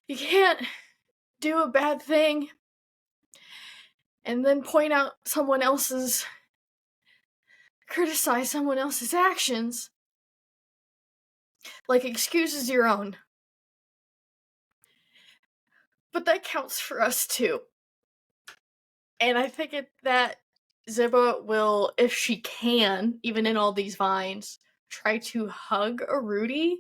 You can't do a bad thing and then criticize someone else's actions like excuses your own. But that counts for us too. And I think that Zibba will, if she can, even in all these vines, try to hug Erudi.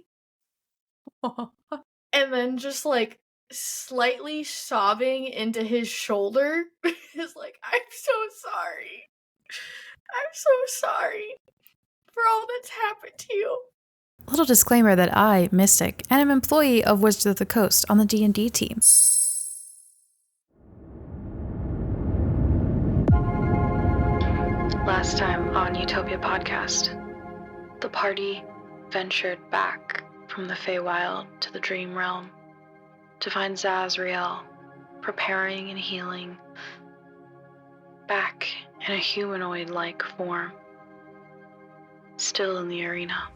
And then just, like, slightly sobbing into his shoulder is like, I'm so sorry. I'm so sorry for all that's happened to you. Little disclaimer that I, Mystic, and am employee of Wizards of the Coast on the D&D team. Last time on Utopia podcast, the party ventured back from the Feywild to the Dream Realm to find Zazriel preparing and healing back in a humanoid-like form, still in the arena.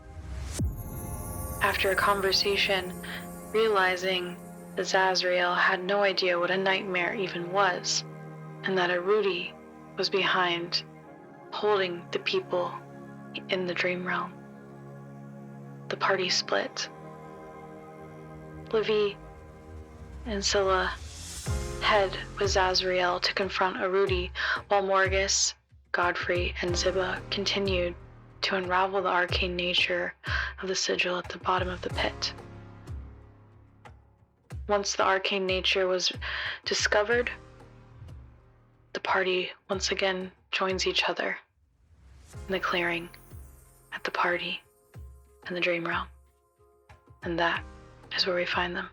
After a conversation, realizing that Zazriel had no idea what a nightmare even was, and that Erudi was behind holding the people in the Dream Realm, the party split. Livy and Sille head with Zazriel to confront Erudi, while Morgus, Godfrey, and Zibba continued to unravel the arcane nature of the sigil at the bottom of the pit. Once the arcane nature was discovered, the party once again joins each other in the clearing at the party in the Dream Realm. And that is where we find them.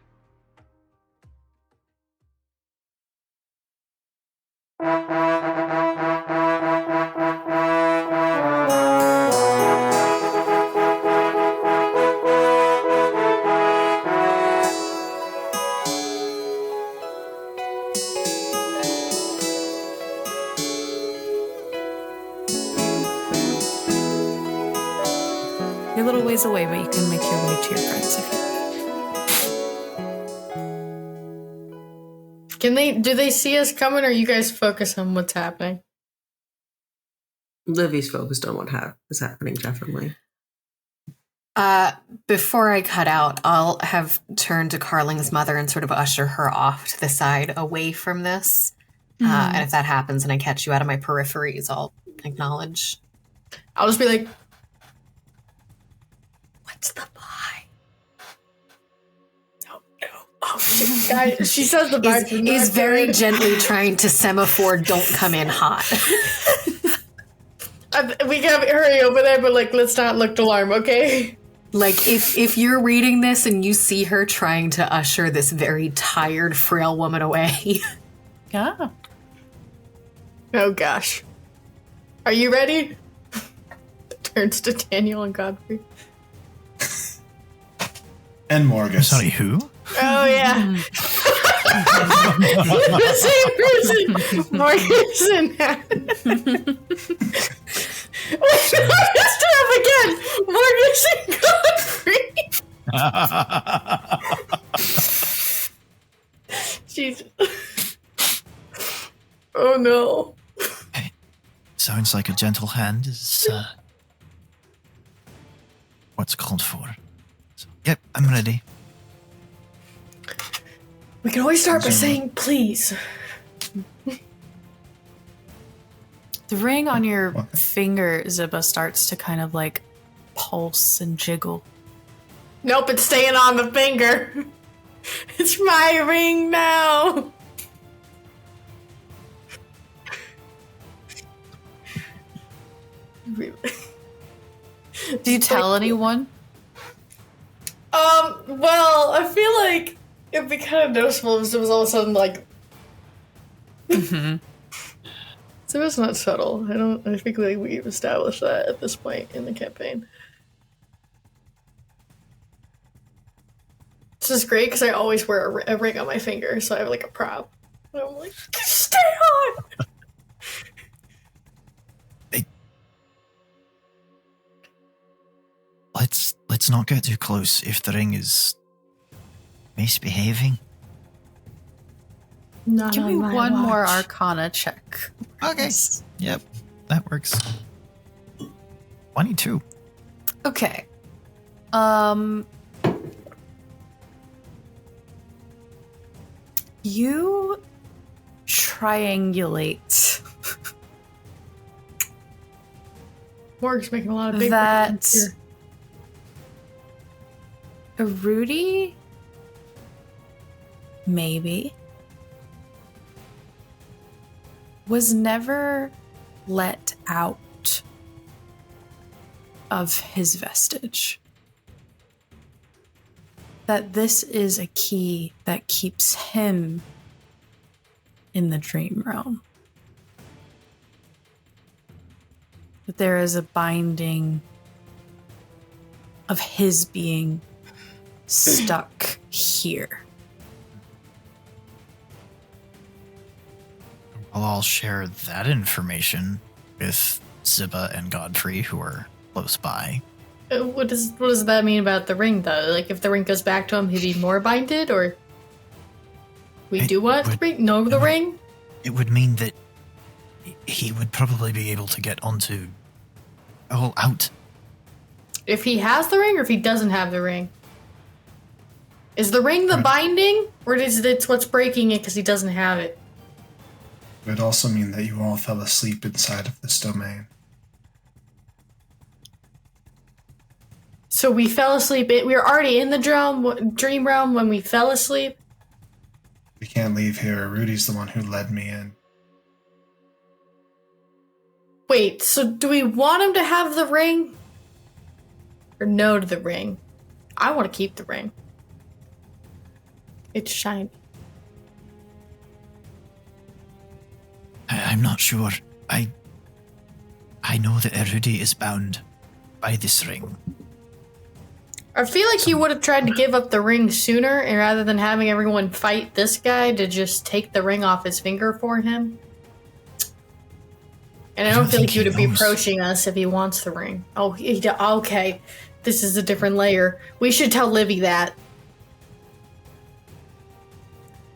You're a little ways away, but you can make your way to your friends if you Do they see us coming, or you guys focus on what's happening? Livy's focused on what is happening, definitely. Before I cut out, I'll have turned to Carling's mother and sort of usher her off to the side away from this. And if that happens and I catch you out of my peripheries, I'll acknowledge. I'll just be like, what's the pie? Oh, shit, guys, she says the pie is very gently trying to semaphore, don't come in hot. We gotta hurry over there, but, like, let's not look alarm, okay? Like, if you're reading this and you see her trying to usher this very tired, frail woman away. Yeah. Oh, gosh. Are you ready? Turns to Daniel and Godfrey. And Morgus. Sorry, who? Oh, yeah. The same person. Morgus and What's up again? Morgus and Godfrey. Jesus. Oh, no. Hey, sounds like a gentle hand is what's called for. So, yep, I'm ready. We can always start by saying please. The ring on your finger, Zibba, starts to kind of like pulse and jiggle. Nope, it's staying on the finger. It's my ring now. Do you tell anyone? Well, I feel like it'd be kind of noticeable if it was all of a sudden like. So it's not subtle. I think like we've established that at this point in the campaign. This is great because I always wear a ring on my finger, so I have like a prop. And I'm like, stay on! Hey. Let's not get too close if the ring is misbehaving. Not Give me on my one more watch. Arcana check. Okay. Yep, that works. 22. Okay. You triangulate Morg's making a lot of big that brains here. Erudi maybe was never let out of his vestige. That this is a key that keeps him in the dream realm. That there is a binding of his being stuck here. Well, I'll share that information with Zibba and Godfrey, who are close by. What does that mean about the ring, though? Like, if the ring goes back to him, he'd be more binded, or we It do want the would- ring? No, the it would- ring. It would mean that he would probably be able to get onto... Oh, out. If he has the ring, or if he doesn't have the ring. Is the ring the binding, or is it what's breaking it because he doesn't have it? It would also mean that you all fell asleep inside of this domain. So we fell asleep. We were already in the dream realm when we fell asleep. We can't leave here. Rudy's the one who led me in. Wait, so do we want him to have the ring? Or no to the ring? I want to keep the ring. It's shiny. I'm not sure. I know that Erudi is bound by this ring. I feel like he would have tried to give up the ring sooner, and rather than having everyone fight this guy, to just take the ring off his finger for him. And I don't feel like he would be approaching us if he wants the ring. Oh, okay. This is a different layer. We should tell Livy that.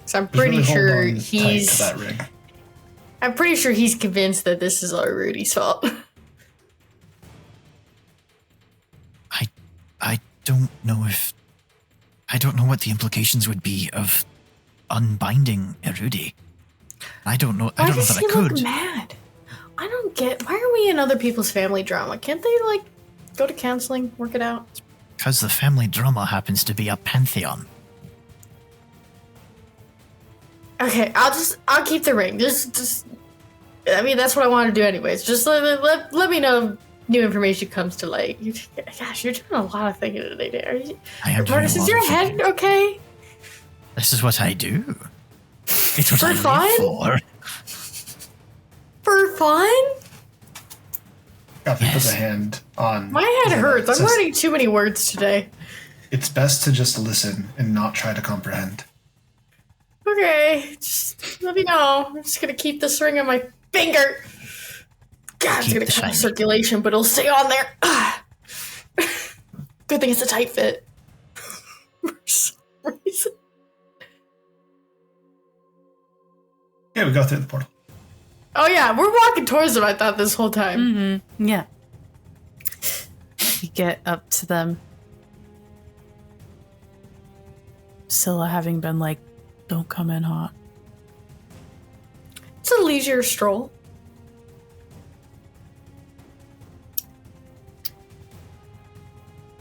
So I'm pretty Just really sure hold on tight he's... to that ring. I'm pretty sure he's convinced that this is all Rudy's fault. I don't know what the implications would be of unbinding Erudi. I don't know that I could. Look mad? I don't get... Why are we in other people's family drama? Can't they, like, go to counseling, work it out? Because the family drama happens to be a pantheon. Okay, I'll keep the ring. Just I mean, that's what I want to do anyways. Just let me know if new information comes to light. Gosh, you're doing a lot of thinking today. Are you? I am doing a Morgus, lot is your of head thinking. okay? This is what I do. It's what For I fun? live for. For fun? Godfrey puts Yes. a hand on... My head Zibba. hurts. I'm Says, learning too many words today. It's best to just listen and not try to comprehend. Okay, just let me know. I'm just gonna keep this ring on my finger. God, it's Keep gonna the cut the shiny. circulation, but it'll stay on there. Good thing it's a tight fit. For some reason. Yeah, we go through the portal. Oh yeah, we're walking towards them, I thought, this whole time. Mm-hmm. Yeah. You get up to them. Sille having been like, don't come in hot. It's a leisure stroll.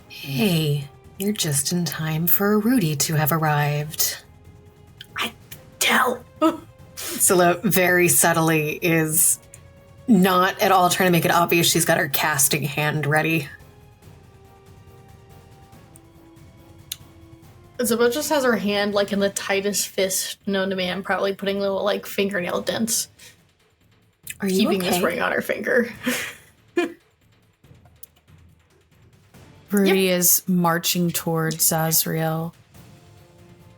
Hey, you're just in time for Rudy to have arrived. Tell. Sille very subtly is not at all trying to make it obvious she's got her casting hand ready. Zibba just has her hand like in the tightest fist known to man, probably putting little like fingernail dents, Are you keeping okay? this ring on her finger. Rudy is marching towards Zazriel.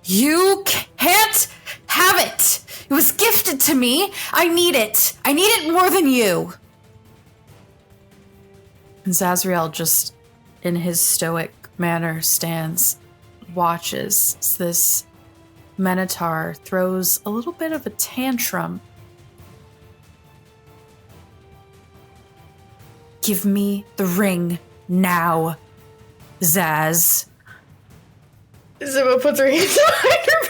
You can't have it! It was gifted to me! I need it! I need it more than you! And Zazriel just, in his stoic manner, stands, watches as this Minotaur throws a little bit of a tantrum. Give me the ring now, Zaz. Zibba puts her hands behind her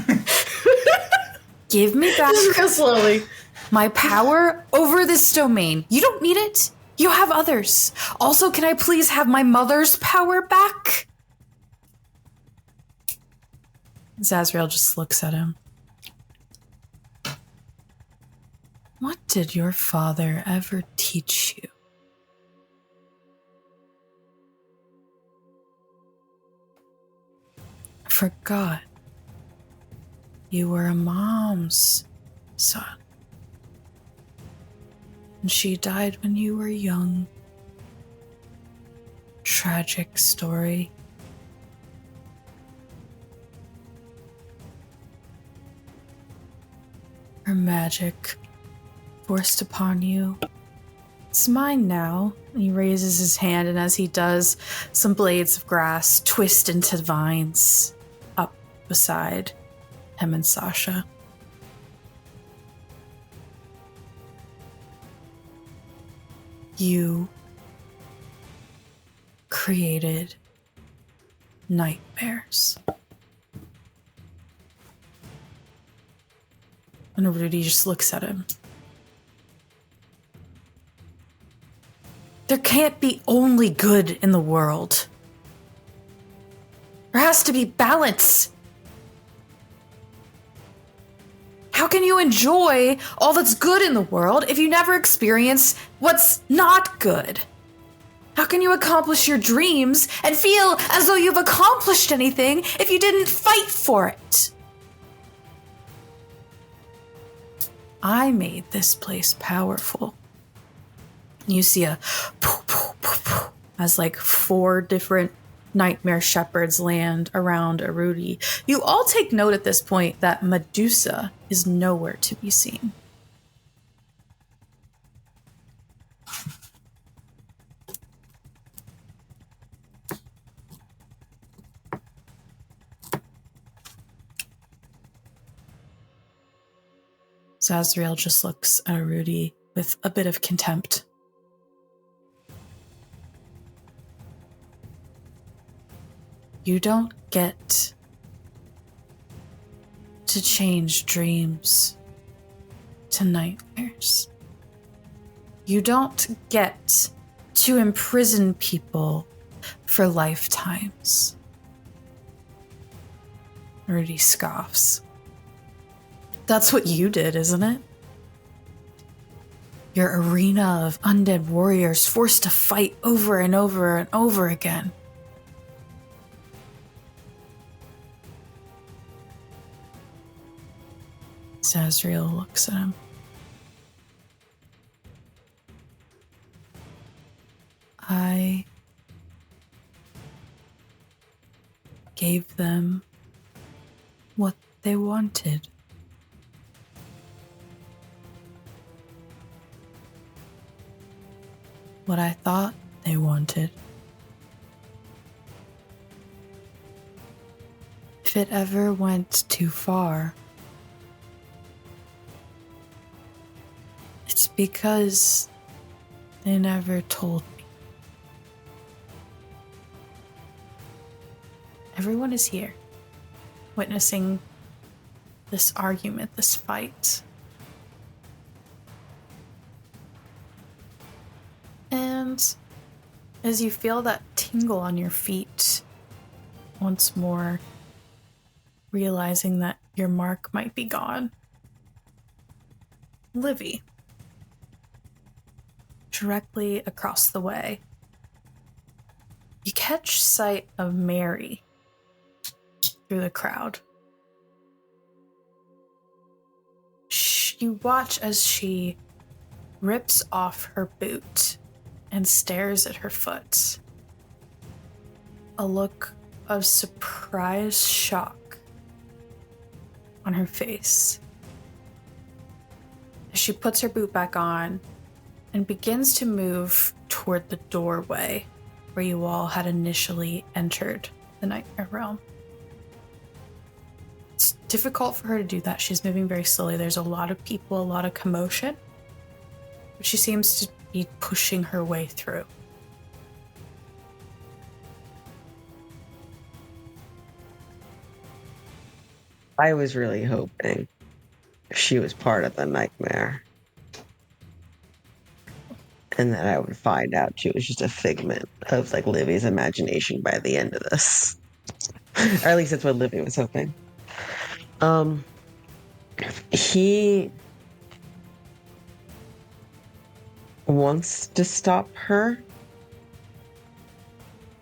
back. Give me back Just real slowly. my power over this domain. You don't need it. You have others. Also, can I please have my mother's power back? Zazriel just looks at him. What did your father ever teach you? I forgot. You were a mom's son. And she died when you were young. Tragic story. Her magic forced upon you. It's mine now. He raises his hand, and as he does, some blades of grass twist into vines up beside him and Sasha. You created nightmares. And Erudi just looks at him. There can't be only good in the world. There has to be balance. How can you enjoy all that's good in the world if you never experience what's not good? How can you accomplish your dreams and feel as though you've accomplished anything if you didn't fight for it? I made this place powerful. You see a poof, poof, poof, poof, as like 4 different nightmare shepherds land around Erudi. You all take note at this point that Medusa is nowhere to be seen. Zazriel just looks at Erudi with a bit of contempt. You don't get to change dreams to nightmares. You don't get to imprison people for lifetimes. Erudi scoffs. That's what you did, isn't it? Your arena of undead warriors forced to fight over and over and over again. Zazriel looks at him. I gave them what they wanted. What I thought they wanted. If it ever went too far, it's because they never told me. Everyone is here, witnessing this argument, this fight. And as you feel that tingle on your feet, once more realizing that your mark might be gone, Livy, directly across the way, you catch sight of Mary through the crowd. You watch as she rips off her boot and stares at her foot. A look of surprised shock on her face. As she puts her boot back on and begins to move toward the doorway where you all had initially entered the Nightmare Realm. difficult for her to do that. She's moving very slowly. There's a lot of people, a lot of commotion. But she seems to be pushing her way through. I was really hoping she was part of the nightmare. And that I would find out she was just a figment of like Livy's imagination by the end of this. Or at least that's what Livy was hoping. He wants to stop her.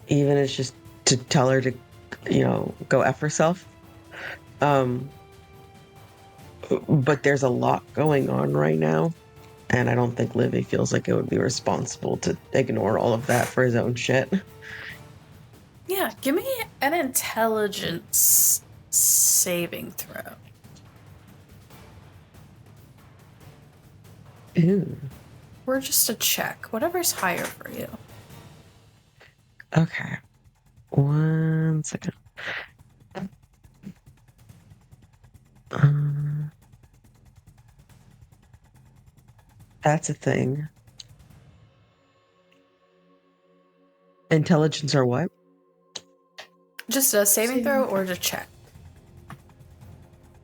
Even if it's just to tell her to, go F herself. But there's a lot going on right now. And I don't think Livy feels like it would be responsible to ignore all of that for his own shit. Yeah, give me an intelligence saving throw. Ooh. Or just a check. Whatever's higher for you. Okay. 1 second. That's a thing. Intelligence or what? Just a saving throw or a check?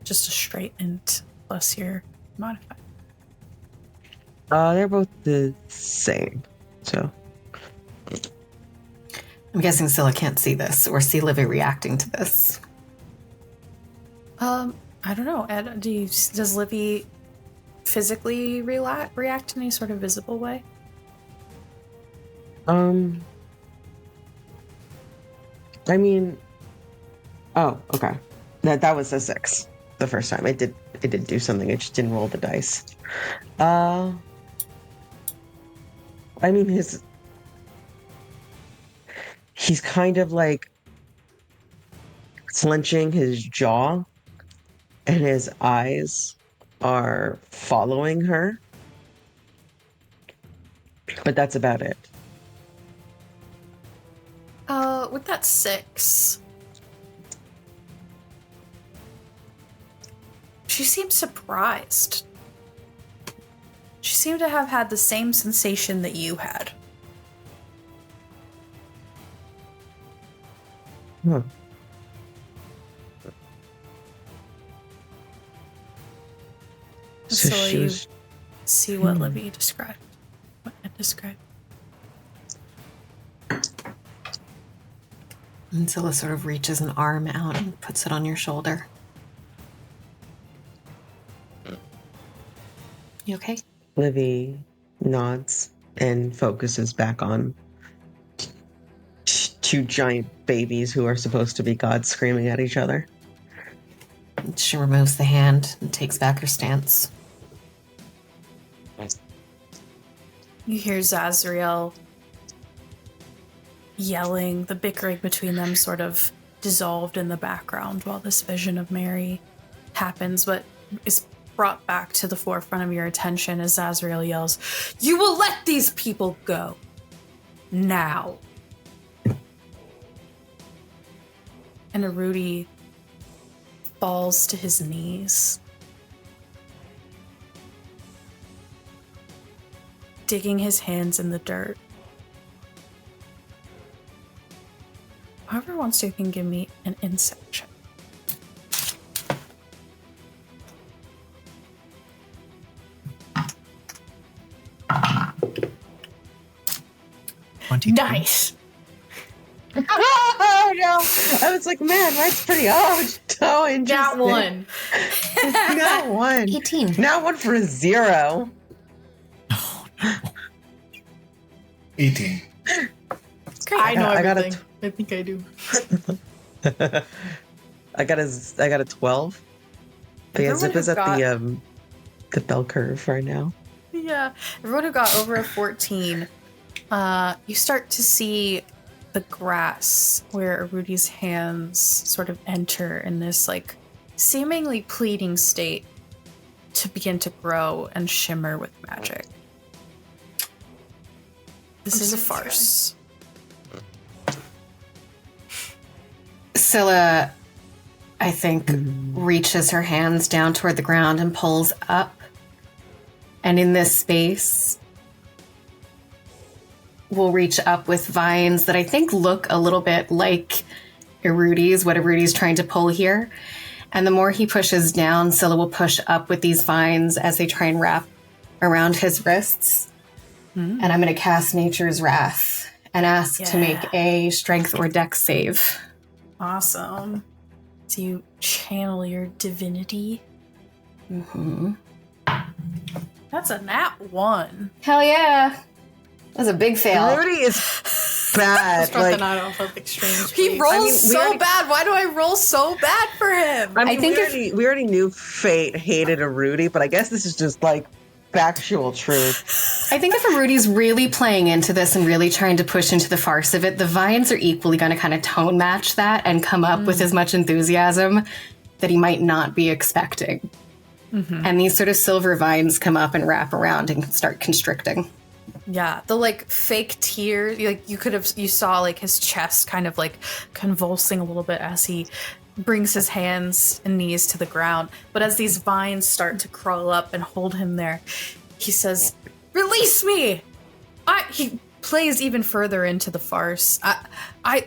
Just a straight int plus your modifier. They're both the same. So. I'm guessing Sille can't see this or see Livy reacting to this. I don't know. Ed, does Livy physically react in any sort of visible way? I mean, oh, okay. That was a 6 the first time. It did do something. It just didn't roll the dice. I mean, he's kind of like clenching his jaw, and his eyes are following her. But that's about it. With that 6, she seemed surprised. She seemed to have had the same sensation that you had. Huh. So you see what Livy described. What Ed described. And Sille sort of reaches an arm out and puts it on your shoulder. You okay? Livy nods and focuses back on two giant babies who are supposed to be gods screaming at each other. She removes the hand and takes back her stance. You hear Zazriel yelling, the bickering between them sort of dissolved in the background while this vision of Mary happens. What is brought back to the forefront of your attention as Zazriel yells, "You will let these people go! Now!" And Erudi falls to his knees, digging his hands in the dirt. Whoever wants to can give me an insight check. Nice. Oh no! I was like, man, that's pretty so interesting. Not one. Not one. 18. Not one for a 0. 18. I know I got everything. I think I do. I got a 12. But yeah, Everyone Zibba's who at got- the bell curve right now. Yeah, everyone who got over a 14, you start to see the grass where Erudi's hands sort of enter in this like seemingly pleading state to begin to grow and shimmer with magic. This is a farce. Sille, I think, reaches her hands down toward the ground and pulls up. And in this space, we'll reach up with vines that I think look a little bit like Erudi's, what Erudi's trying to pull here. And the more he pushes down, Sille will push up with these vines as they try and wrap around his wrists. And I'm going to cast Nature's Wrath and ask to make a strength or dex save. Awesome. Do you channel your divinity? That's a nat 1. Hell yeah. That was a big fail. Erudi is bad. Start the night off with extremes. He please. rolls so bad. Why do I roll so bad for him? I mean, I think we already knew Fate hated Erudi, but I guess this is just like factual truth. I think if Erudi's really playing into this and really trying to push into the farce of it, the vines are equally going to kind of tone match that and come up with as much enthusiasm that he might not be expecting. And these sort of silver vines come up and wrap around and start constricting. Yeah, the like fake tears, like you saw like his chest kind of like convulsing a little bit as he brings his hands and knees to the ground. But as these vines start to crawl up and hold him there, he says, "Release me!" He plays even further into the farce. I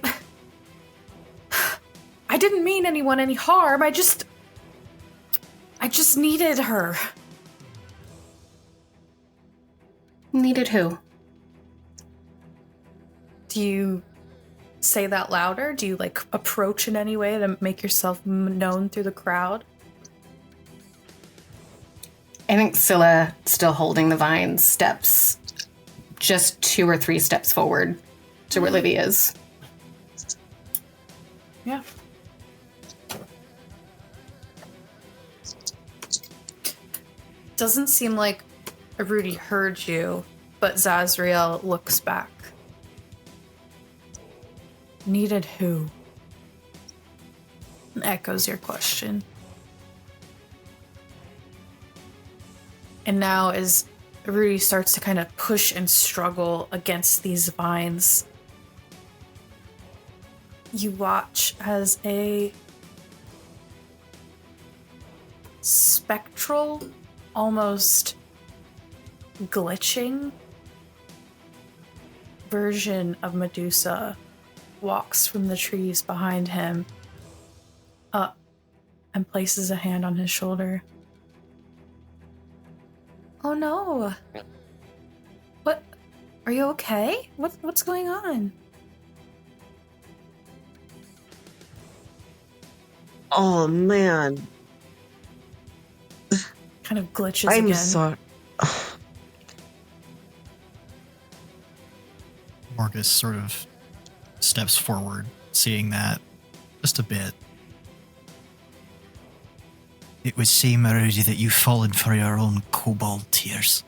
didn't mean anyone any harm. I just needed her. Needed who? Do you say that louder? Do you like approach in any way to make yourself known through the crowd? I think Sille, still holding the vines, steps just 2 or 3 steps forward to where Livy is. Yeah. Doesn't seem like Erudi heard you, but Zazriel looks back. Needed who? And echoes your question. And now as Erudi starts to kind of push and struggle against these vines, you watch as a spectral, almost glitching version of Medusa walks from the trees behind him up and places a hand on his shoulder. Oh no. What? Are you okay? What's going on? Oh man. Kind of glitches I'm again. sorry. Morgus sort of steps forward, seeing that just a bit. It would seem, Erudi, that you've fallen for your own kobold tears.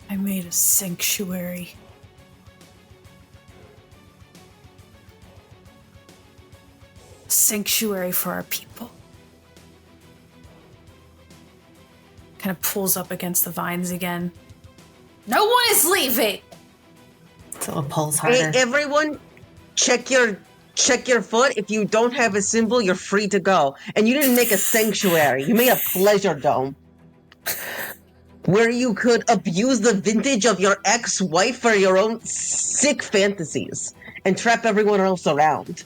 I made a sanctuary. A sanctuary for our people. Kind of pulls up against the vines again. No one is leaving! Sille pulls harder. Hey, everyone, check your foot. If you don't have a symbol, you're free to go. And you didn't make a sanctuary. You made a pleasure dome. Where you could abuse the vintage of your ex-wife for your own sick fantasies and trap everyone else around.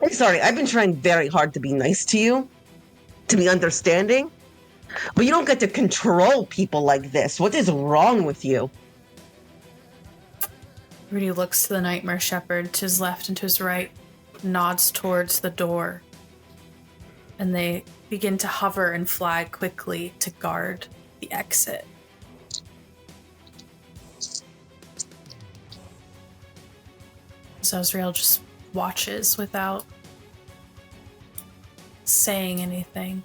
I'm sorry, I've been trying very hard to be nice to you, to be understanding, but you don't get to control people like this. What is wrong with you? Rudy looks to the Nightmare Shepherd, to his left and to his right, nods towards the door, and they begin to hover and fly quickly to guard the exit. Zazriel just watches without saying anything.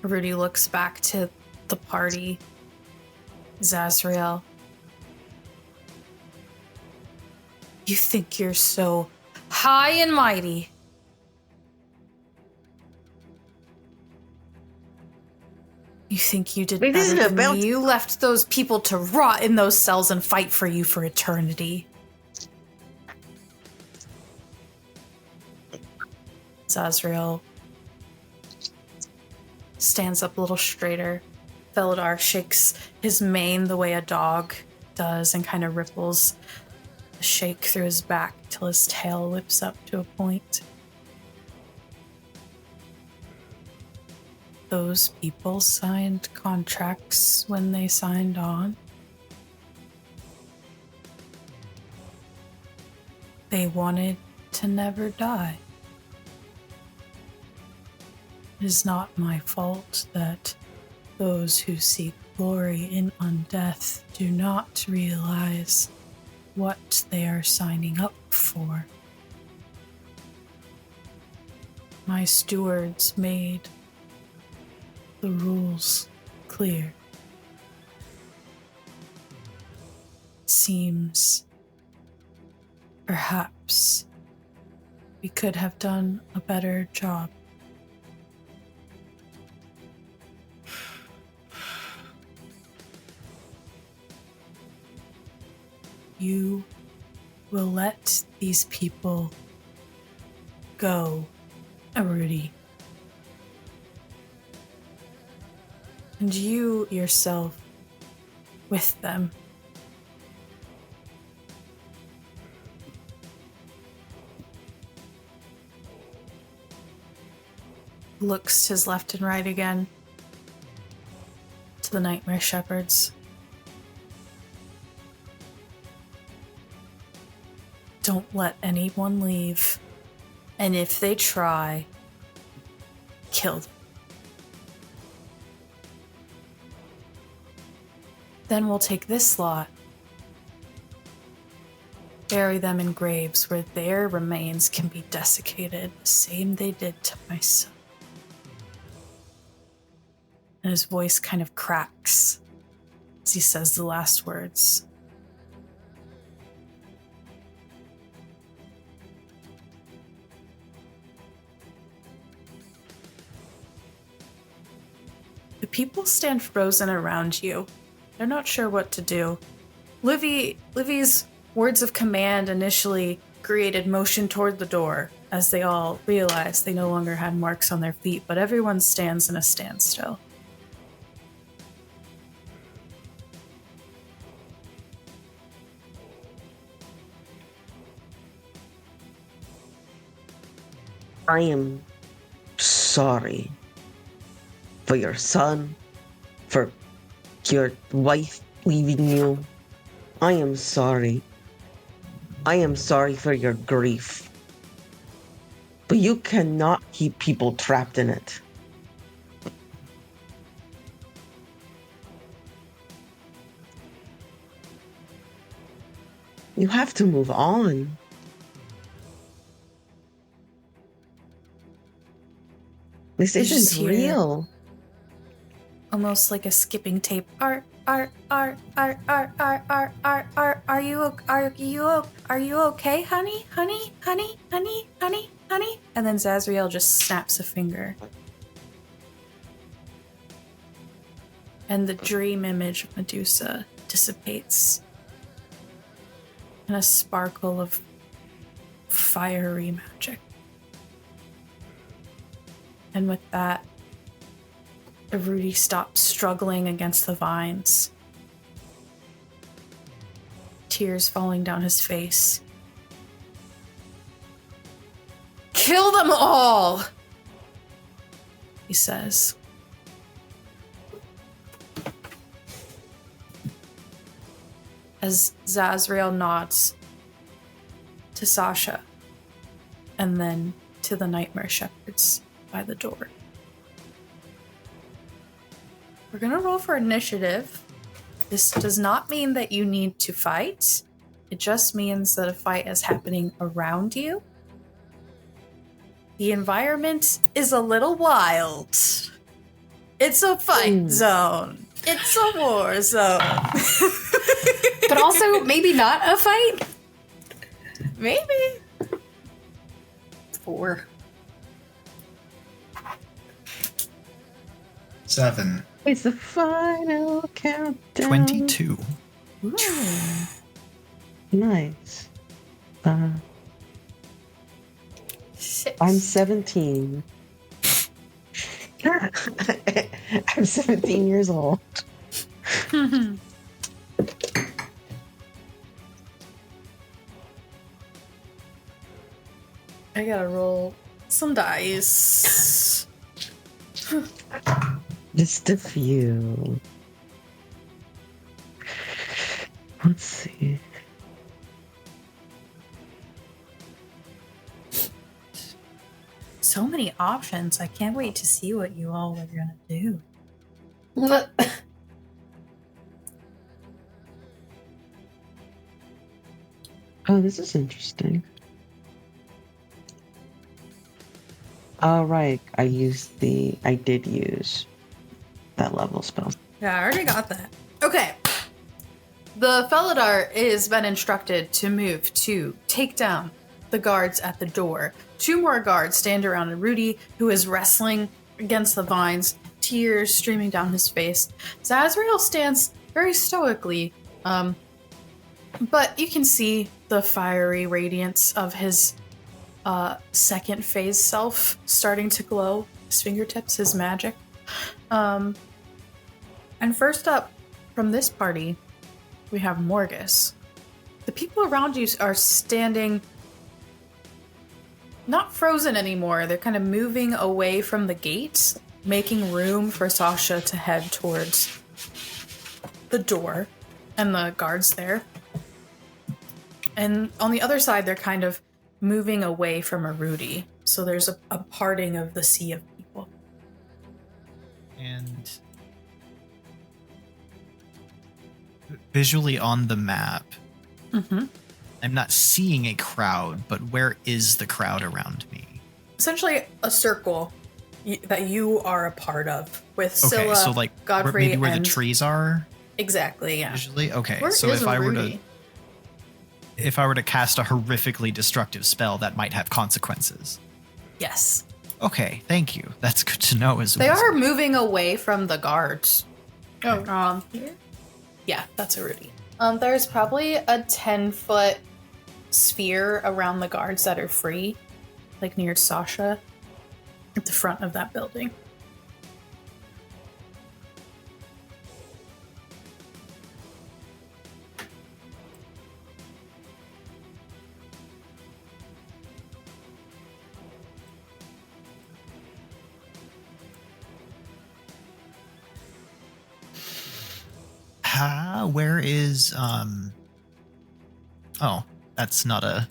Rudy looks back to the party. Zazriel. You think you're so high and mighty. You think you did It better isn't than about- me. You left those people to rot in those cells and fight for you for eternity. Zazriel stands up a little straighter. Felidar shakes his mane the way a dog does and kind of ripples a shake through his back till his tail whips up to a point. Those people signed contracts when they signed on. They wanted to never die. It is not my fault that those who seek glory in undeath do not realize what they are signing up for. My stewards made the rules clear. It seems perhaps we could have done a better job. You will let these people go, Erudi. And you yourself with them. Looks to his left and right again, to the Nightmare Shepherds. Don't let anyone leave. And if they try, kill them. Then we'll take this lot, bury them in graves where their remains can be desiccated, the same they did to my son. And his voice kind of cracks as he says the last words. The people stand frozen around you. They're not sure what to do. Livy's words of command initially created motion toward the door as they all realized they no longer had marks on their feet, but everyone stands in a standstill. I am sorry for your son, for your wife leaving you. I am sorry. I am sorry for your grief. But you cannot keep people trapped in it. You have to move on. This You just isn't hear- real. Almost like a skipping tape. Are you okay, honey? Honey? And then Zazriel just snaps a finger. And the dream image of Medusa dissipates in a sparkle of fiery magic. And with that, Erudi stops struggling against the vines. Tears falling down his face. Kill them all! He says. As Zazriel nods to Sasha and then to the Nightmare Shepherds by the door. We're gonna roll for initiative. This does not mean that you need to fight. It just means that a fight is happening around you. The environment is a little wild. It's a fight zone. It's a war zone. But also maybe not a fight. Maybe. 4. 7. It's the final countdown. 22. Ooh. Nice. 6. I'm 17. I'm 17 years old. I gotta roll some dice. Just a few. Let's see. So many options. I can't wait to see what you all are gonna do. Oh, this is interesting. All right, I did use that level spell. Yeah, I already got that. Okay. The Felidar has been instructed to move to take down the guards at the door. 2 more guards stand around Erudi, who is wrestling against the vines, tears streaming down his face. Zazriel stands very stoically, but you can see the fiery radiance of his second phase self starting to glow. His fingertips, his magic. And first up from this party, we have Morgus. The people around you are standing not frozen anymore. They're kind of moving away from the gates, making room for Sasha to head towards the door and the guards there. And on the other side, they're kind of moving away from Erudi. So there's a parting of the sea of people. And visually on the map, I'm not seeing a crowd, but where is the crowd around me? Essentially a circle that you are a part of with Okay, Sille, so like Godfrey, maybe where and the trees are exactly, yeah. visually. Okay, Where so is if I were Erudi? to cast a horrifically destructive spell, that might have consequences. Yes. Okay, thank you. That's good to know as They well. are moving away from the guards. Oh, here? Yeah, that's Erudi. There's probably a 10-foot sphere around the guards that are free, like near Sasha, at the front of that building. Where is oh, that's not a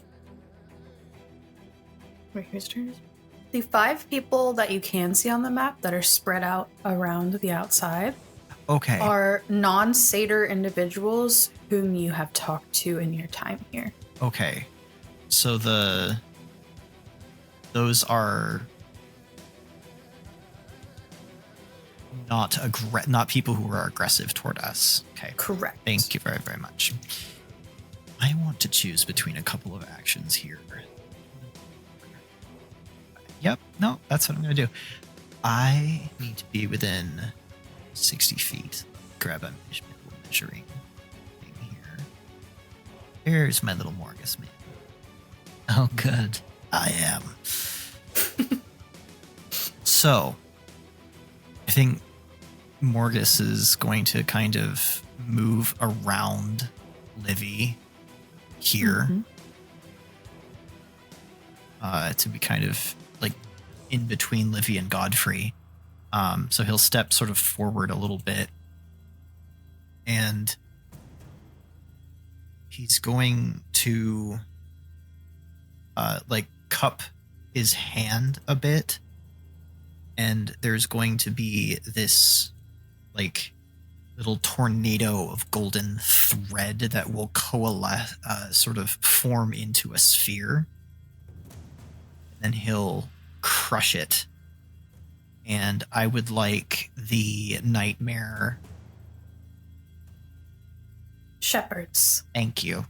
Wait, whose turn is it? The 5 people that you can see on the map that are spread out around the outside okay. are non-satyr individuals whom you have talked to in your time here. Okay. So those are not people who are aggressive toward us. Okay. Correct. Thank you very, very much. I want to choose between a couple of actions here. Yep, no, that's what I'm going to do. I need to be within 60 feet. Grab a measuring thing here. Here's my little Morgus man. Oh, good. I am. So, I think Morgus is going to kind of move around Livy here to be kind of like in between Livy and Godfrey. So he'll step sort of forward a little bit, and he's going to like cup his hand a bit, and there's going to be this like little tornado of golden thread that will coalesce, sort of form into a sphere. And then he'll crush it. And I would like the nightmare. Shepherds. Thank you.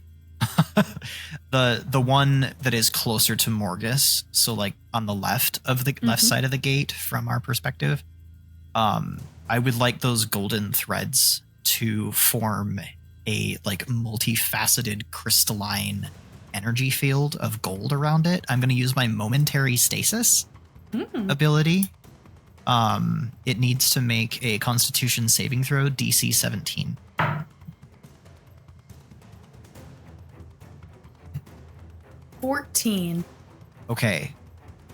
The one that is closer to Morgus, so like on the left of the left side of the gate from our perspective. I would like those golden threads to form a like multifaceted crystalline energy field of gold around it. I'm going to use my momentary stasis ability. It needs to make a Constitution saving throw, DC 17. Okay,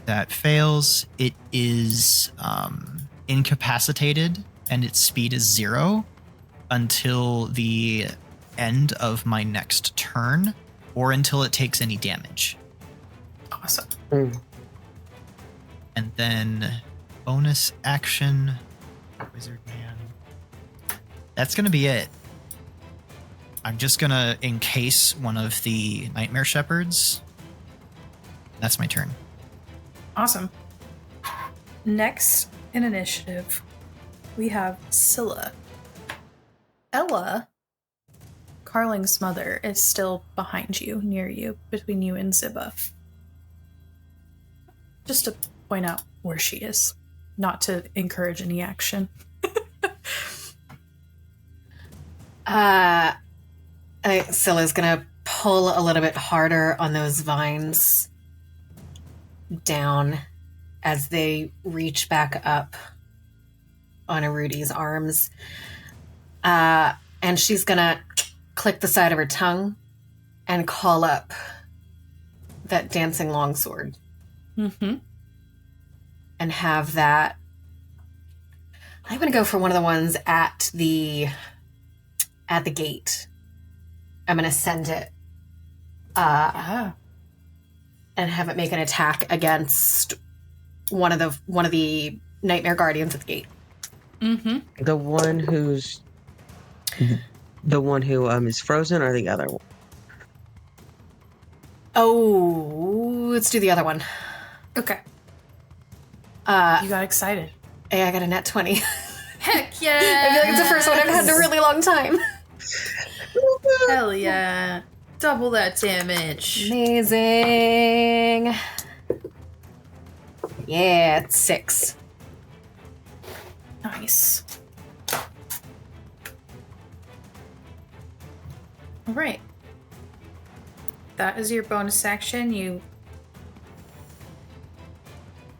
that fails. It is incapacitated, and its speed is 0 until the end of my next turn, or until it takes any damage. Awesome. And then bonus action, Wizard Man. That's going to be it. I'm just going to encase one of the Nightmare Shepherds. That's my turn. Awesome. Next in initiative, we have Sille. Ella, Carling's mother, is still behind you, near you, between you and Zibba. Just to point out where she is, not to encourage any action. I think Scylla's gonna pull a little bit harder on those vines down as they reach back up on Erudi's arms. And she's gonna click the side of her tongue and call up that dancing longsword. And have that. I'm gonna go for one of the ones at the gate. I'm gonna send it and have it make an attack against one of the Nightmare Guardians at the gate. The one who is frozen, or the other one? Oh, let's do the other one. Okay. You got excited. Hey, I got a nat 20. Heck yeah! I feel like it's the first one I've had in a really long time. Hell yeah. Double that damage. Amazing. Yeah, it's 6. Nice. All right. That is your bonus action. You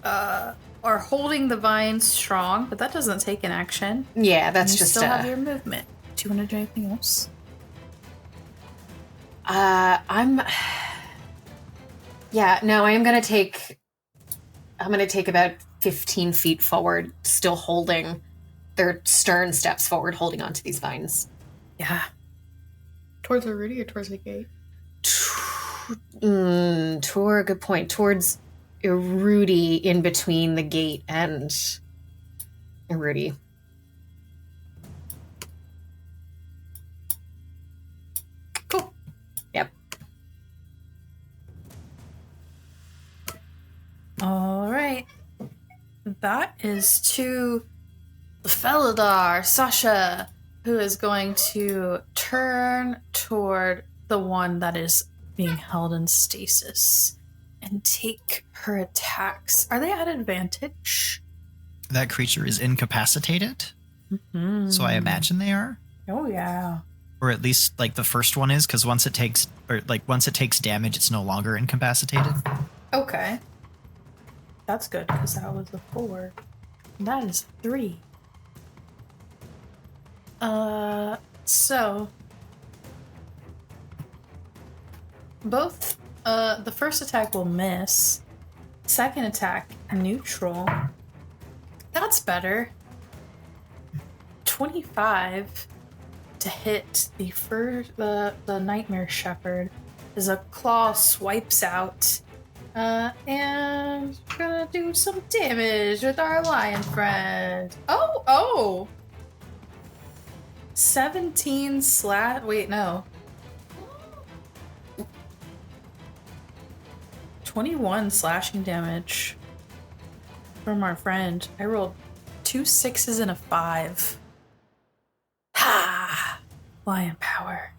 are holding the vines strong, but that doesn't take an action. Yeah, that's you just still have your movement. Do you want to do anything else? I'm gonna take about 15 feet forward, still holding their stern steps forward, holding onto these vines. Yeah. Towards Erudi or towards the gate? Good point. Towards Erudi, in between the gate and Erudi. Cool. Yep. All right. That is to Felidar, Sasha, who is going to turn toward the one that is being held in stasis and take her attacks. Are they at advantage? That creature is incapacitated, so I imagine they are. Oh yeah. Or at least like the first one is, because once it takes damage, it's no longer incapacitated. Okay. That's good, because that was a 4. And that is 3. So both the first attack will miss. Second attack, neutral. That's better. 25 to hit the Nightmare Shepherd as a claw swipes out. And gonna do some damage with our lion friend. Oh! 17 wait, no. 21 slashing damage from our friend. I rolled 2 6s and a 5. Ha! Lion power.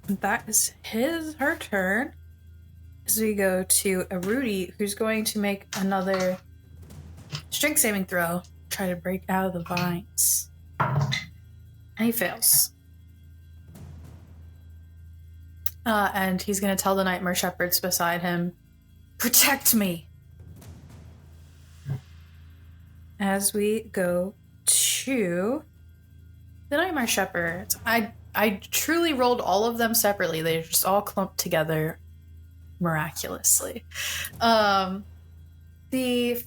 That is her turn. As we go to Erudi, who's going to make another strength saving throw, try to break out of the vines. And he fails. And he's going to tell the Nightmare Shepherds beside him, protect me! As we go to the Nightmare Shepherds. I truly rolled all of them separately. They just all clumped together miraculously. The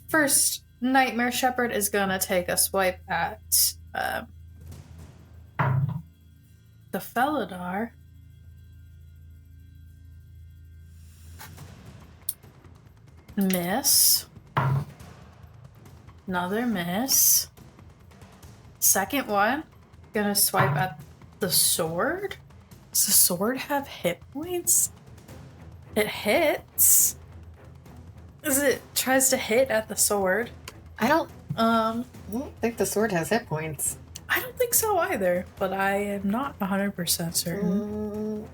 first Nightmare Shepherd is going to take a swipe at the Felidar. Miss. Another miss. Second one, gonna swipe at the sword. Does the sword have hit points? It hits. As it tries to hit at the sword. I don't think the sword has hit points. I don't think so either, but I am not 100% certain.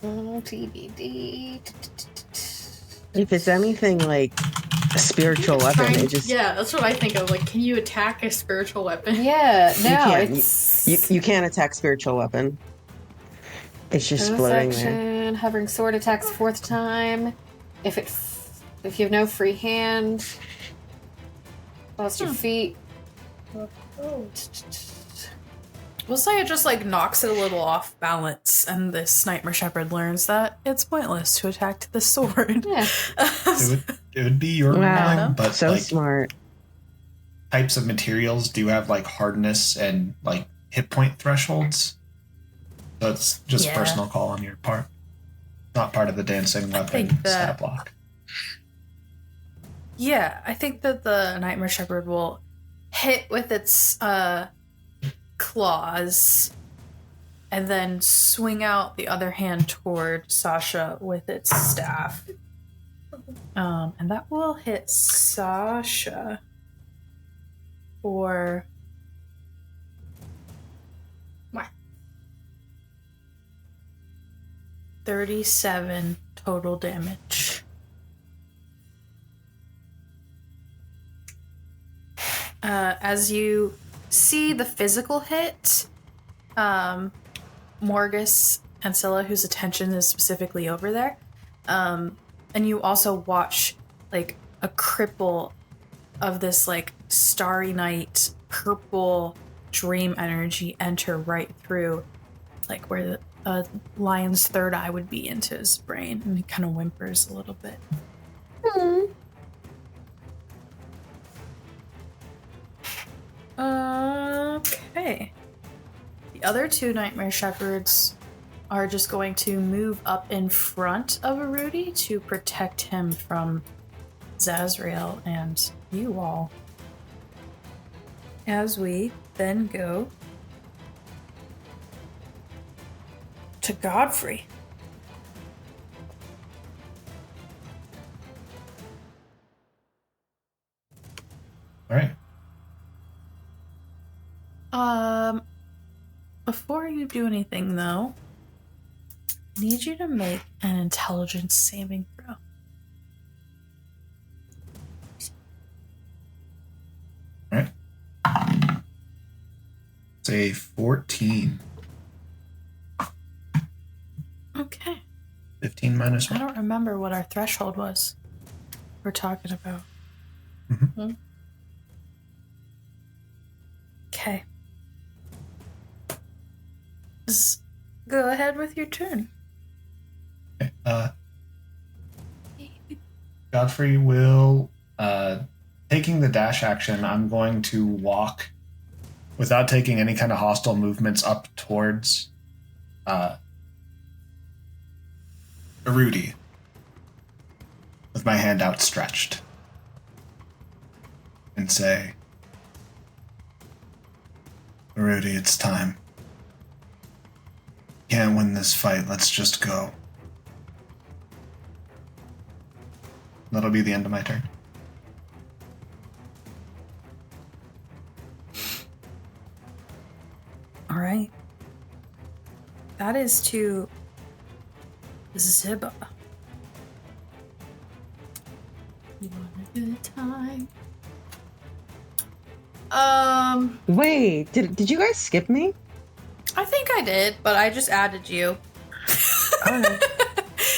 TBD. If it's anything like a spiritual weapon, it just Yeah, that's what I think of. Like, can you attack a spiritual weapon? Yeah, no, you can't. it's You can't attack spiritual weapon. It's just floating there. section. Hovering sword attacks 4th time. If you have no free hand, lost your feet. We'll say it just like knocks it a little off balance, and this Nightmare Shepherd learns that it's pointless to attack the sword. Yeah. It would be your Wow, ruling, but so like smart. types of materials do have like hardness and like hit point thresholds. So it's just Yeah. a personal call on your part. Not part of the dancing weapon think that- stat block. Yeah, I think that the Nightmare Shepherd will hit with its claws and then swing out the other hand toward Sasha with its staff. And that will hit Sasha for 37 total damage. As you see the physical hit, Morgus and Sille, whose attention is specifically over there, and you also watch like a cripple of this like starry night purple dream energy enter right through, like where the lion's third eye would be, into his brain, and he kind of whimpers a little bit. Okay. The other two Nightmare Shepherds are just going to move up in front of Erudi to protect him from Zazriel and you all. As we then go to Godfrey. All right. Before you do anything though, I need you to make an intelligence saving throw. All right. It's a 14. Okay. 15 minus I 1. don't remember what our threshold was we're talking about. Mhm. Okay. Go ahead with your turn. Okay. Godfrey will, taking the dash action, I'm going to walk without taking any kind of hostile movements up towards Erudi with my hand outstretched and say, Erudi, it's time. Can't win this fight, let's just go. That'll be the end of my turn. All right. That is to Zibba. You want a good time? Wait, did you guys skip me? I think I did, but I just added you. Alright.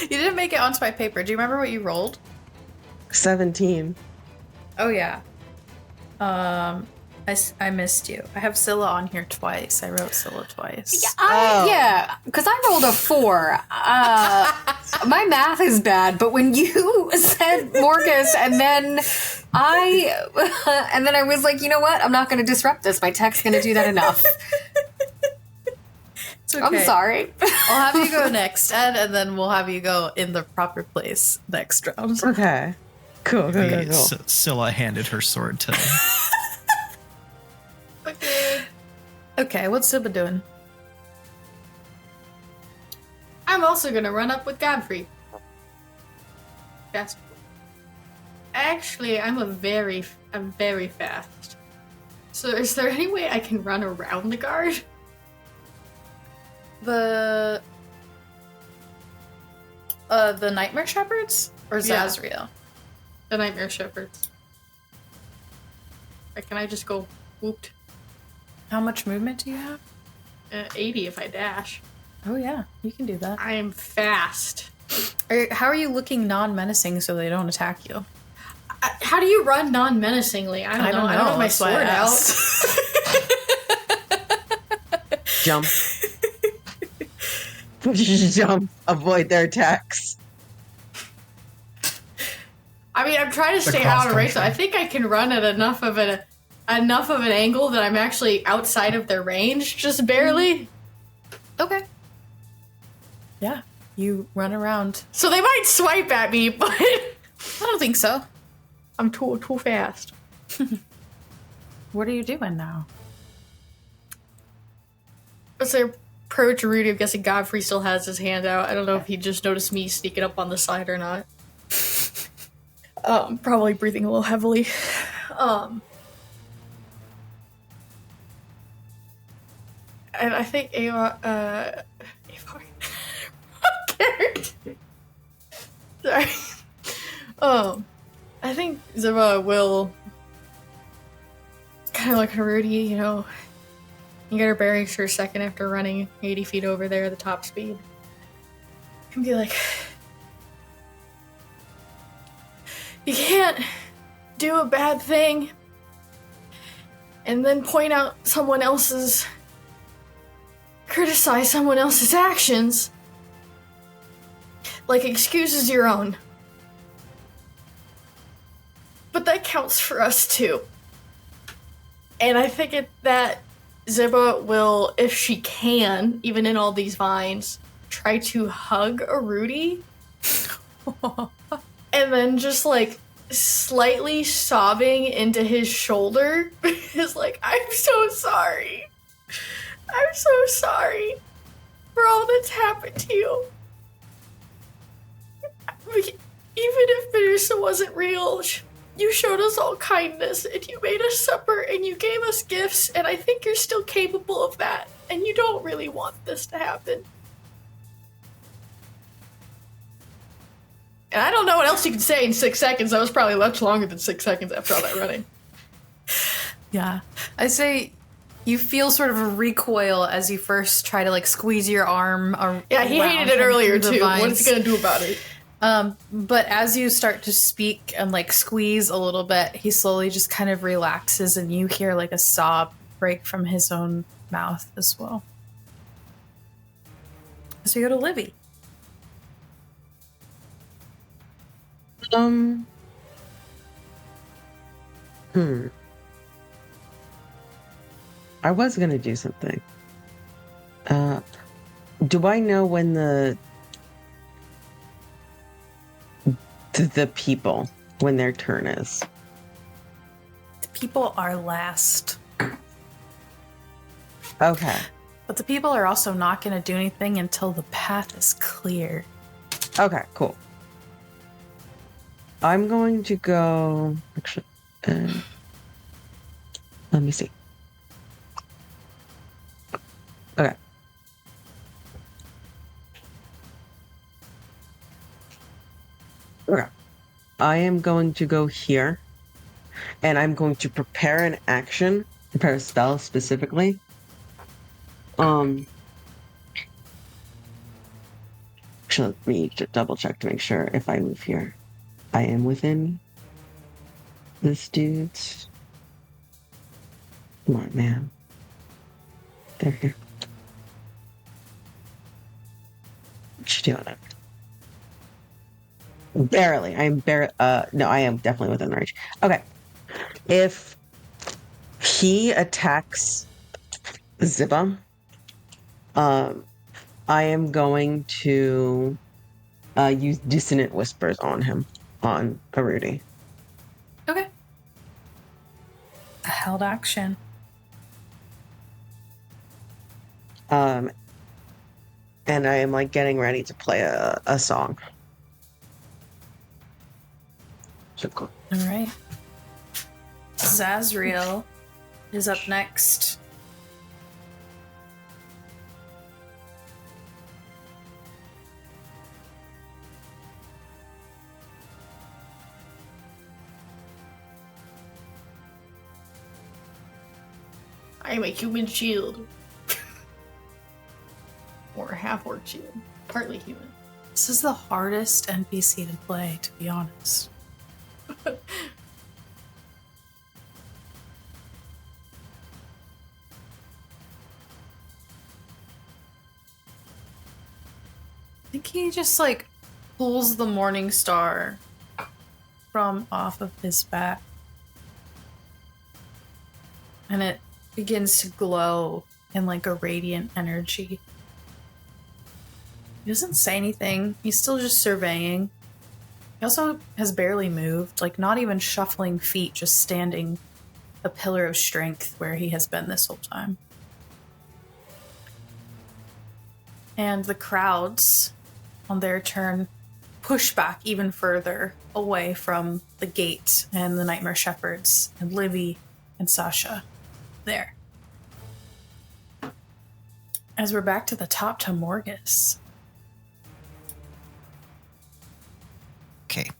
You didn't make it onto my paper. Do you remember what you rolled? 17. Oh yeah. I missed you. I have Sille on here twice. I wrote Sille twice. Yeah, because I rolled a 4. My math is bad, but when you said Morgus, and then I was like, you know what? I'm not going to disrupt this. My tech's going to do that enough. It's okay. I'm sorry. I'll have you go next, Ed, and then we'll have you go in the proper place next round. Okay. Cool. Sille handed her sword to Okay, what's Zibba doing? I'm also gonna run up with Godfrey. Fast. Actually, I'm very fast. So is there any way I can run around the guard? The Nightmare Shepherds? Or Yeah. Zazriel? The Nightmare Shepherds. Or can I just go whooped? How much movement do you have? 80 if I dash. Oh yeah, you can do that. I am fast. How are you looking non-menacing so they don't attack you? How do you run non-menacingly? I don't know. I don't have my That's why sword I out. asked. Jump. Jump. Avoid their attacks. I mean, I'm trying to The stay out of range. cross-country. I think I can run at enough of an angle that I'm actually outside of their range, just barely. Okay. Yeah, you run around. So they might swipe at me, but I don't think so. I'm too fast. What are you doing now? As I approach Erudi, I'm guessing Godfrey still has his hand out. I don't know if he just noticed me sneaking up on the side or not. Probably breathing a little heavily. And I think Ava, sorry. I think Zibba will kind of look at Erudi, you know, and get her bearings for a second after running 80 feet over there at the top speed. And be like, you can't do a bad thing and then criticize someone else's actions like excuses your own. But that counts for us too. And I think that Zibba will, if she can, even in all these vines, try to hug Erudi. And then just like slightly sobbing into his shoulder is like, I'm so sorry. I'm so sorry for all that's happened to you. Even if Medusa wasn't real, you showed us all kindness, and you made us supper, and you gave us gifts, and I think you're still capable of that, and you don't really want this to happen. And I don't know what else you can say in 6 seconds. That was probably much longer than 6 seconds after all that running. Yeah. I say you feel sort of a recoil as you first try to like squeeze your arm around. Yeah, he hated it him earlier through the too. What vines. is he gonna do about it? But as you start to speak and like squeeze a little bit, he slowly just kind of relaxes and you hear like a sob break from his own mouth as well. So you go to Livy. I was gonna do something. Do I know when the people, when their turn is? The people are last. Okay. But the people are also not going to do anything until the path is clear. Okay, cool. I'm going to go... Actually, let me see. Okay. Okay. I am going to go here, and I'm going to prepare an action, prepare a spell specifically. Actually, let me double check to make sure if I move here, I am within this dude's. Come on, man. They're here. What you doing? Barely. I am no, I am definitely within range. Okay. If he attacks Zibba, I am going to use Dissonant Whispers on him, on Erudi. Okay. A held action. And I am like getting ready to play a song. So cool. All right. Zazriel is up next. I am a human shield. Or a half-orc shield. Partly human. This is the hardest NPC to play, to be honest. I think he just like pulls the morning star from off of his back. And it begins to glow in like a radiant energy. He doesn't say anything. He's still just surveying. He also has barely moved, like not even shuffling feet, just standing a pillar of strength where he has been this whole time. And the crowds, on their turn, push back even further away from the gate and the Nightmare Shepherds and Livy and Sasha there. As we're back to the top to Morgus. Okay.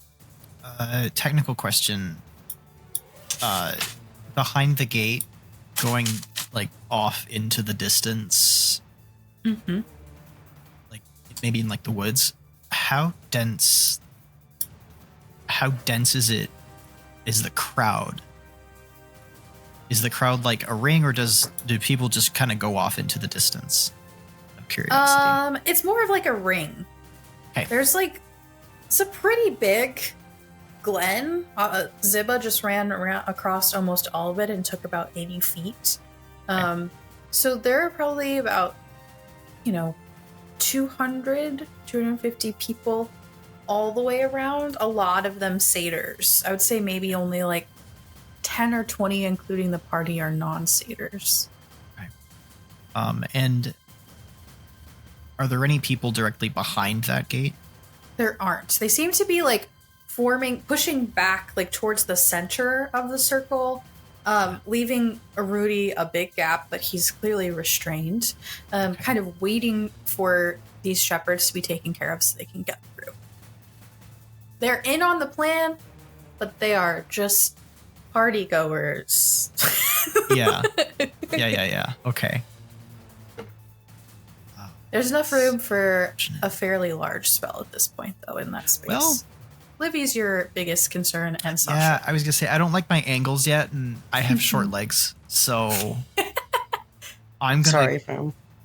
Technical question. Behind the gate, going like off into the distance, Mm-hmm. like maybe in like the woods. How dense is it? Is the crowd? Is the crowd like a ring, or do people just kind of go off into the distance? Of curiosity. It's more of like a ring. Okay. There's like, it's a pretty big glen. Zibba just ran around across almost all of it and took about 80 feet. So there are probably about, 250 people all the way around. A lot of them satyrs. I would say maybe only like 10 or 20, including the party, are non-satyrs. Okay. And are there any people directly behind that gate? There aren't. They seem to be like pushing back like towards the center of the circle, leaving Erudi a big gap, but he's clearly restrained, kind of waiting for these shepherds to be taken care of so they can get through. They're in on the plan, but they are just party goers. Yeah. Okay. There's enough room for a fairly large spell at this point, though, in that space. Well, Livy's your biggest concern, and Sasha. yeah, I was gonna say I don't like my angles yet, and I have short legs, so I'm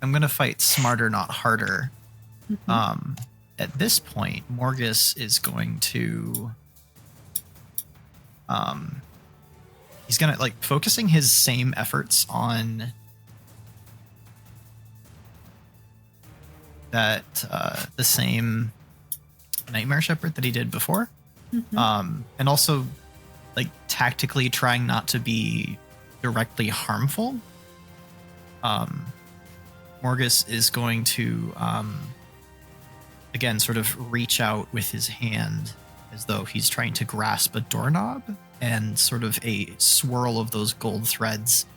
gonna fight smarter, not harder. Mm-hmm. At this point, Morgus is going to, he's gonna like focusing his same efforts on that the same Nightmare Shepherd that he did before. Mm-hmm. And also like tactically trying not to be directly harmful. Morgus is going to again sort of reach out with his hand as though he's trying to grasp a doorknob, and sort of a swirl of those gold threads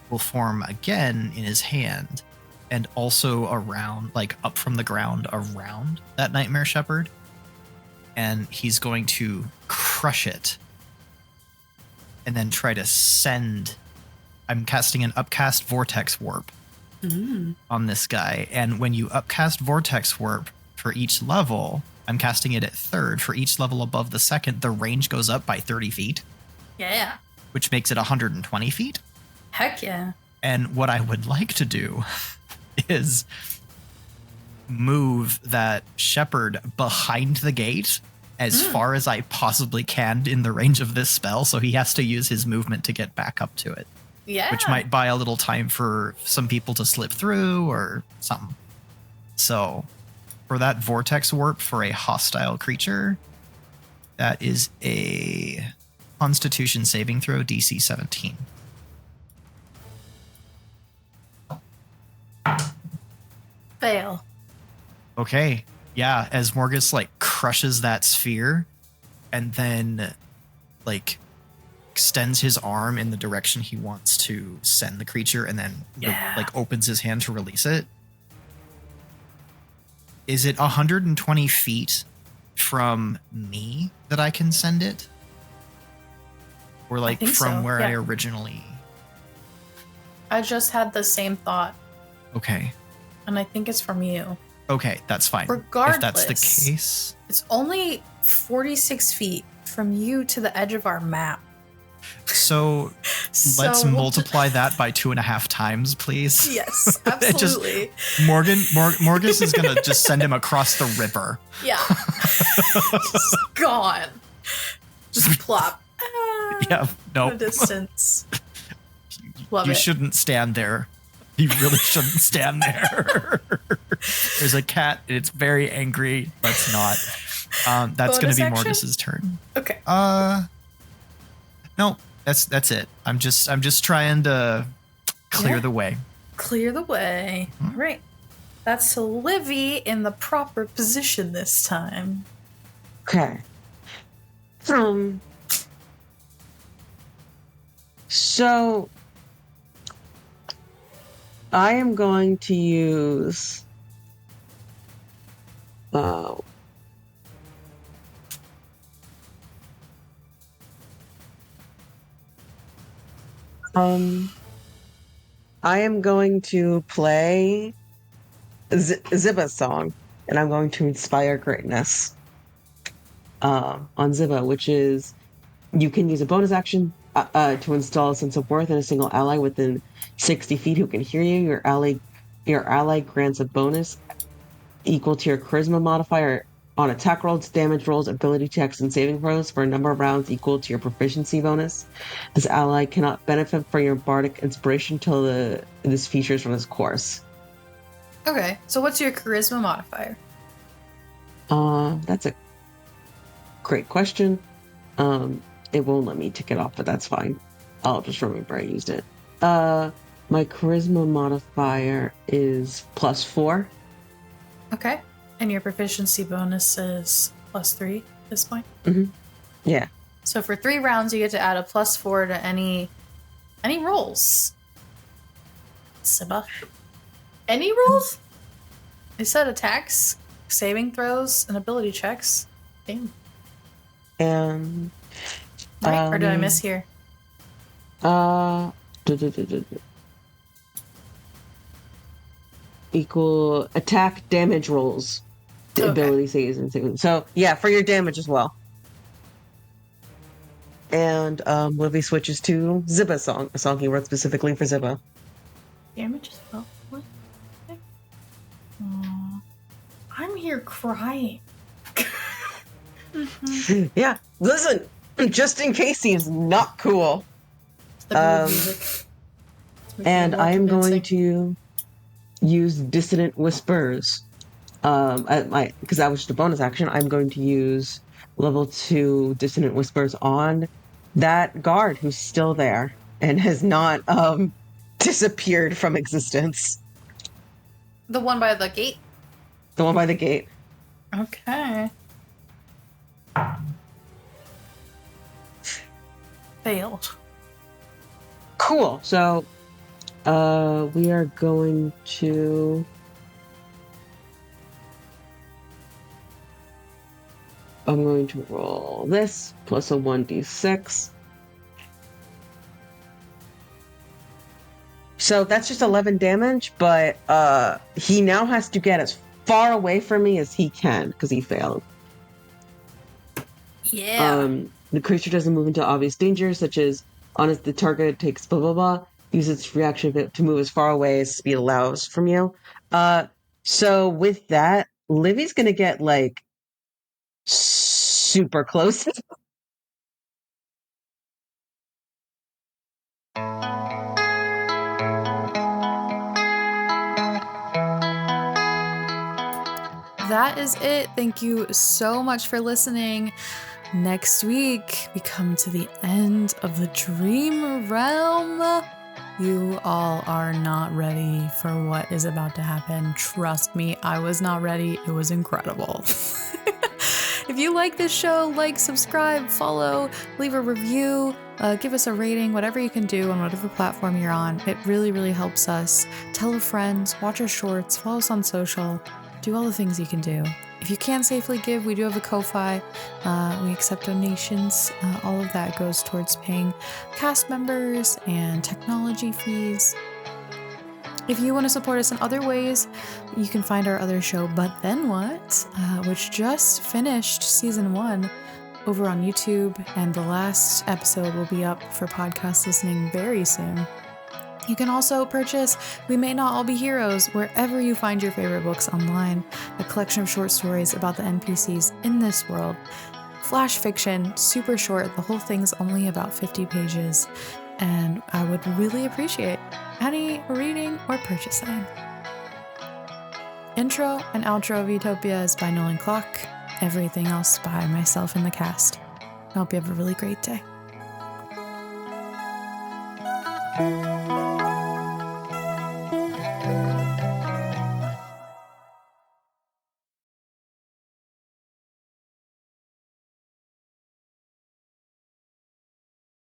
will form again in his hand, and also around, like up from the ground around that Nightmare Shepherd. and he's going to crush it and then try to send. I'm casting an upcast vortex warp on this guy. And when you upcast vortex warp for each level, I'm casting it at third. For each level above the second, the range goes up by 30 feet. Yeah. Which makes it 120 feet. Heck yeah. And what I would like to do is move that shepherd behind the gate as far as I possibly can in the range of this spell, so he has to use his movement to get back up to it. Yeah. Which might buy a little time for some people to slip through or something. So, for that vortex warp for a hostile creature, that is a Constitution saving throw, DC 17. Fail. Okay. Yeah, as Morgus crushes that sphere and then extends his arm in the direction he wants to send the creature and then opens his hand to release it. Is it 120 feet from me that I can send it? Or from where I originally... I just had the same thought. Okay. And I think it's from you. Okay, that's fine. Regardless, if that's the case. It's only 46 feet from you to the edge of our map. So let's multiply that by 2.5 times, please. Yes, absolutely. Morgus is going to just send him across the river. Yeah. Just gone. Just plop. Yeah, no. The distance. You shouldn't stand there. You really shouldn't stand there. There's a cat. It's very angry. Let's not. That's going to be Morgus's turn. Okay. No, that's it. I'm just trying to clear the way. Clear the way. All right. That's to Livy in the proper position this time. Okay. So I am going to use I am going to play Zibba's song, and I'm going to inspire greatness on Zibba, which is you can use a bonus action to install a sense of worth in a single ally within 60 feet who can hear you. Your ally grants a bonus equal to your charisma modifier on attack rolls, damage rolls, ability checks, and saving throws for a number of rounds equal to your proficiency bonus. This ally cannot benefit from your bardic inspiration till this features from this course. Okay, so what's your charisma modifier? That's a great question. It won't let me tick it off, but that's fine. I'll just remember I used it. My charisma modifier is +4. Okay. And your proficiency bonus is +3 at this point? Mm-hmm. Yeah. So for 3 rounds, you get to add a +4 to any rolls. Zibba. Any rolls? It said attacks, saving throws, and ability checks. Damn. And... Right, or did I miss here? Equal attack damage rolls. Okay. Ability saves and things. So yeah, for your damage as well. And Livy switches to Zibba's song, a song he wrote specifically for Zibba. Damage as well. What? Okay. I'm here crying. Yeah, listen, just in case he's not cool. And I am going to use Dissonant Whispers. Because that was just a bonus action, I'm going to use level 2 Dissonant Whispers on that guard who's still there and has not disappeared from existence. The one by the gate? The one by the gate. Okay. Failed. Cool. So, we are going to... I'm going to roll this plus a 1d6. So that's just 11 damage, but he now has to get as far away from me as he can because he failed. Yeah. The creature doesn't move into obvious danger, such as on the target takes blah blah blah. Use its reaction to move as far away as speed allows from you. So with that, Livy's gonna get like super close. That is it. Thank you so much for listening. Next week, we come to the end of the Dream Realm. You all are not ready for what is about to happen. Trust me, I was not ready. It was incredible. If you like this show, like, subscribe, follow, leave a review, give us a rating, whatever you can do on whatever platform you're on. It really, really helps us. Tell a friend, watch our shorts, follow us on social. Do all the things you can do. If you can't safely give, we do have a Ko-Fi. We accept donations. All of that goes towards paying cast members and technology fees. If you want to support us in other ways, you can find our other show, But Then What, which just finished season 1 over on YouTube, and the last episode will be up for podcast listening very soon. You can also purchase We May Not All Be Heroes wherever you find your favorite books online, a collection of short stories about the NPCs in this world. Flash fiction, super short, the whole thing's only about 50 pages, and I would really appreciate any reading or purchasing. Intro and outro of Utopia is by Nolan Clock, everything else by myself and the cast. I hope you have a really great day.